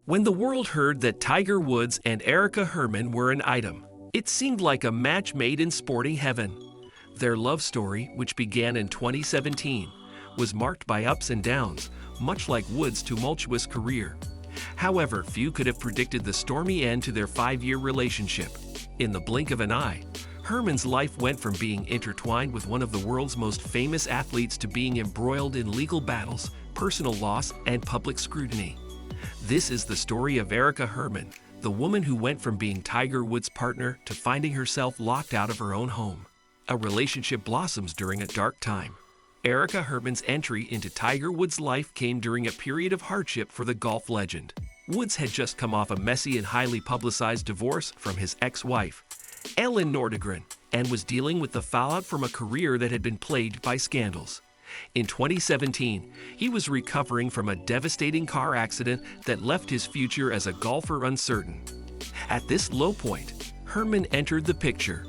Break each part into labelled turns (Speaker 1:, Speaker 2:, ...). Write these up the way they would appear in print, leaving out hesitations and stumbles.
Speaker 1: When the world heard that Tiger Woods and Erica Herman were an item, it seemed like a match made in sporting heaven. Their love story, which began in 2017, was marked by ups and downs, much like Woods' tumultuous career. However, few could have predicted the stormy end to their 5-year relationship. In the blink of an eye, Herman's life went from being intertwined with one of the world's most famous athletes to being embroiled in legal battles, personal loss, and public scrutiny. This is the story of Erica Herman, the woman who went from being Tiger Woods' partner to finding herself locked out of her own home. A relationship blossoms during a dark time. Erica Herman's entry into Tiger Woods' life came during a period of hardship for the golf legend. Woods had just come off a messy and highly publicized divorce from his ex-wife, Ellen Nordegren, and was dealing with the fallout from a career that had been plagued by scandals. In 2017, he was recovering from a devastating car accident that left his future as a golfer uncertain. At this low point, Herman entered the picture.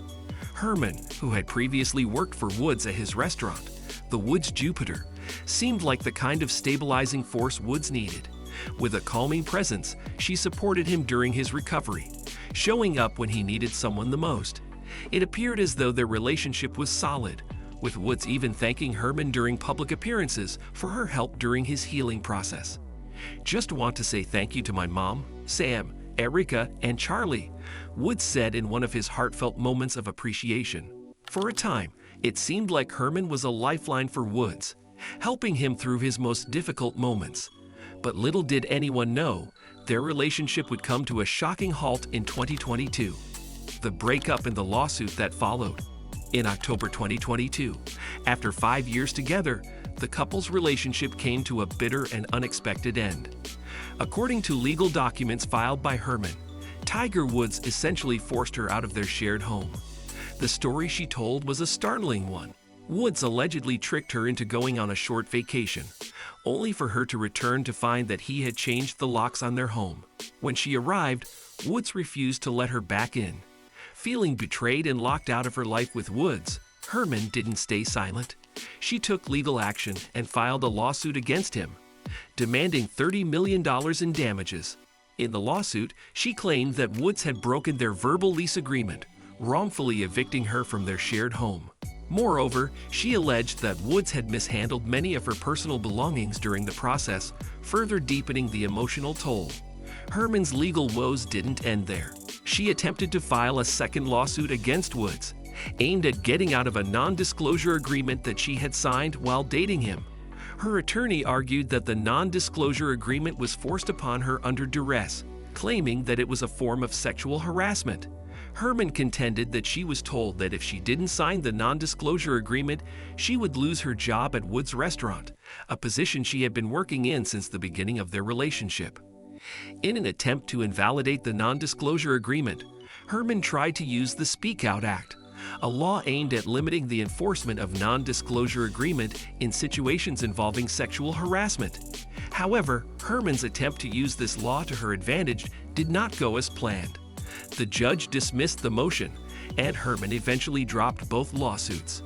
Speaker 1: Herman, who had previously worked for Woods at his restaurant, the Woods Jupiter, seemed like the kind of stabilizing force Woods needed. With a calming presence, she supported him during his recovery, showing up when he needed someone the most. It appeared as though their relationship was solid, with Woods even thanking Herman during public appearances for her help during his healing process. "Just want to say thank you to my mom, Sam, Erica, and Charlie," Woods said in one of his heartfelt moments of appreciation. For a time, it seemed like Herman was a lifeline for Woods, helping him through his most difficult moments. But little did anyone know, their relationship would come to a shocking halt in 2022. The breakup and the lawsuit that followed. In October 2022, after 5 years together, the couple's relationship came to a bitter and unexpected end. According to legal documents filed by Herman, Tiger Woods essentially forced her out of their shared home. The story she told was a startling one. Woods allegedly tricked her into going on a short vacation, only for her to return to find that he had changed the locks on their home. When she arrived, Woods refused to let her back in. Feeling betrayed and locked out of her life with Woods, Herman didn't stay silent. She took legal action and filed a lawsuit against him, demanding $30 million in damages. In the lawsuit, she claimed that Woods had broken their verbal lease agreement, wrongfully evicting her from their shared home. Moreover, she alleged that Woods had mishandled many of her personal belongings during the process, further deepening the emotional toll. Herman's legal woes didn't end there. She attempted to file a second lawsuit against Woods, aimed at getting out of a non-disclosure agreement that she had signed while dating him. Her attorney argued that the non-disclosure agreement was forced upon her under duress, claiming that it was a form of sexual harassment. Herman contended that she was told that if she didn't sign the non-disclosure agreement, she would lose her job at Woods' restaurant, a position she had been working in since the beginning of their relationship. In an attempt to invalidate the non-disclosure agreement, Herman tried to use the Speak Out Act, a law aimed at limiting the enforcement of non-disclosure agreement in situations involving sexual harassment. However, Herman's attempt to use this law to her advantage did not go as planned. The judge dismissed the motion, and Herman eventually dropped both lawsuits.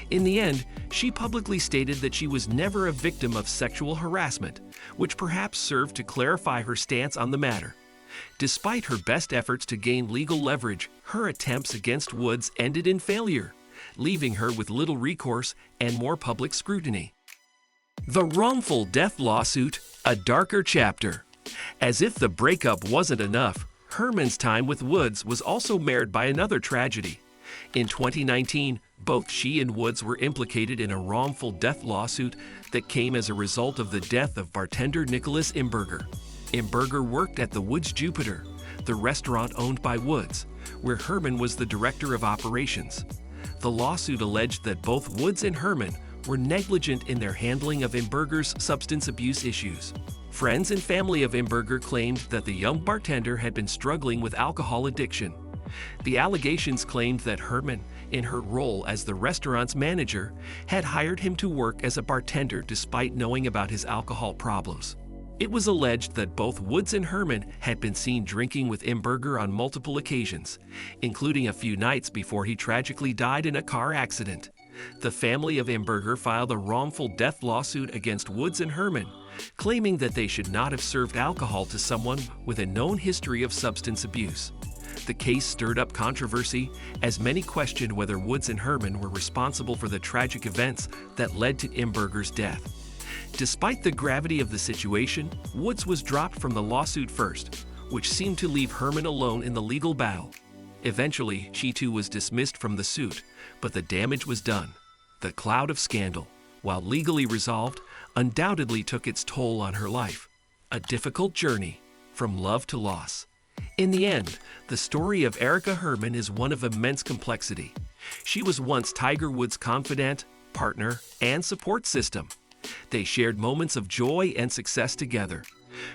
Speaker 1: In the end, she publicly stated that she was never a victim of sexual harassment, which perhaps served to clarify her stance on the matter. Despite her best efforts to gain legal leverage, her attempts against Woods ended in failure, leaving her with little recourse and more public scrutiny. The wrongful death lawsuit, a darker chapter. As if the breakup wasn't enough, Herman's time with Woods was also marred by another tragedy. In 2019, both she and Woods were implicated in a wrongful death lawsuit that came as a result of the death of bartender Nicholas Imberger. Imberger worked at the Woods Jupiter, the restaurant owned by Woods, where Herman was the director of operations. The lawsuit alleged that both Woods and Herman were negligent in their handling of Imberger's substance abuse issues. Friends and family of Imberger claimed that the young bartender had been struggling with alcohol addiction. The allegations claimed that Herman, in her role as the restaurant's manager, had hired him to work as a bartender despite knowing about his alcohol problems. It was alleged that both Woods and Herman had been seen drinking with Imberger on multiple occasions, including a few nights before he tragically died in a car accident. The family of Imberger filed a wrongful death lawsuit against Woods and Herman, claiming that they should not have served alcohol to someone with a known history of substance abuse. The case stirred up controversy, as many questioned whether Woods and Herman were responsible for the tragic events that led to Imberger's death. Despite the gravity of the situation, Woods was dropped from the lawsuit first, which seemed to leave Herman alone in the legal battle. Eventually, she too was dismissed from the suit, but the damage was done. The cloud of scandal, while legally resolved, undoubtedly took its toll on her life. A difficult journey, from love to loss. In the end, the story of Erica Herman is one of immense complexity. She was once Tiger Woods' confidant, partner, and support system. They shared moments of joy and success together.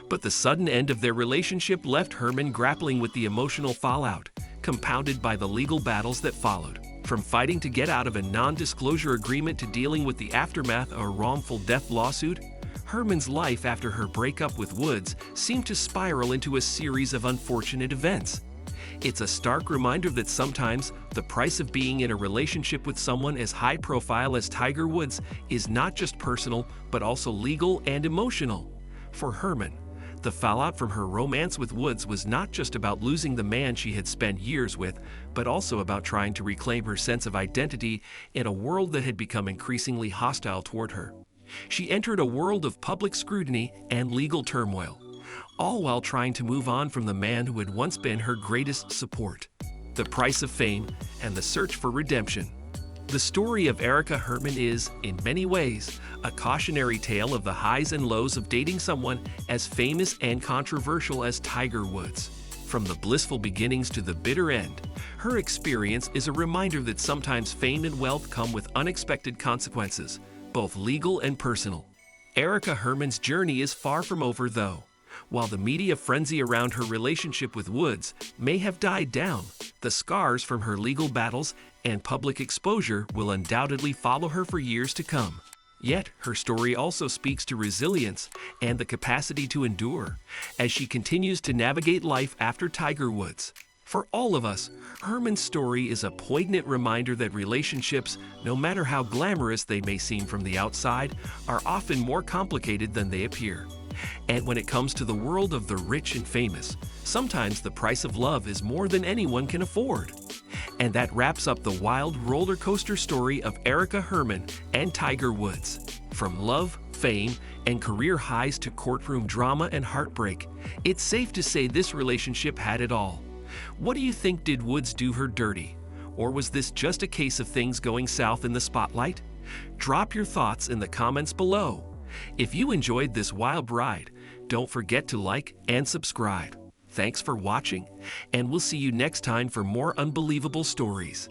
Speaker 1: But the sudden end of their relationship left Herman grappling with the emotional fallout, compounded by the legal battles that followed. From fighting to get out of a non-disclosure agreement to dealing with the aftermath of a wrongful death lawsuit, Herman's life after her breakup with Woods seemed to spiral into a series of unfortunate events. It's a stark reminder that sometimes the price of being in a relationship with someone as high profile as Tiger Woods is not just personal, but also legal and emotional. For Herman, the fallout from her romance with Woods was not just about losing the man she had spent years with, but also about trying to reclaim her sense of identity in a world that had become increasingly hostile toward her. She entered a world of public scrutiny and legal turmoil, all while trying to move on from the man who had once been her greatest support. The price of fame and the search for redemption. The story of Erica Herman is, in many ways, a cautionary tale of the highs and lows of dating someone as famous and controversial as Tiger Woods. From the blissful beginnings to the bitter end, her experience is a reminder that sometimes fame and wealth come with unexpected consequences, both legal and personal. Erica Herman's journey is far from over, though. While the media frenzy around her relationship with Woods may have died down, the scars from her legal battles and public exposure will undoubtedly follow her for years to come. Yet, her story also speaks to resilience and the capacity to endure as she continues to navigate life after Tiger Woods. For all of us, Herman's story is a poignant reminder that relationships, no matter how glamorous they may seem from the outside, are often more complicated than they appear. And when it comes to the world of the rich and famous, sometimes the price of love is more than anyone can afford. And that wraps up the wild roller coaster story of Erica Herman and Tiger Woods. From love, fame, and career highs to courtroom drama and heartbreak, it's safe to say this relationship had it all. What do you think? Did Woods do her dirty? Or was this just a case of things going south in the spotlight? Drop your thoughts in the comments below. If you enjoyed this wild ride, don't forget to like and subscribe. Thanks for watching, and we'll see you next time for more unbelievable stories.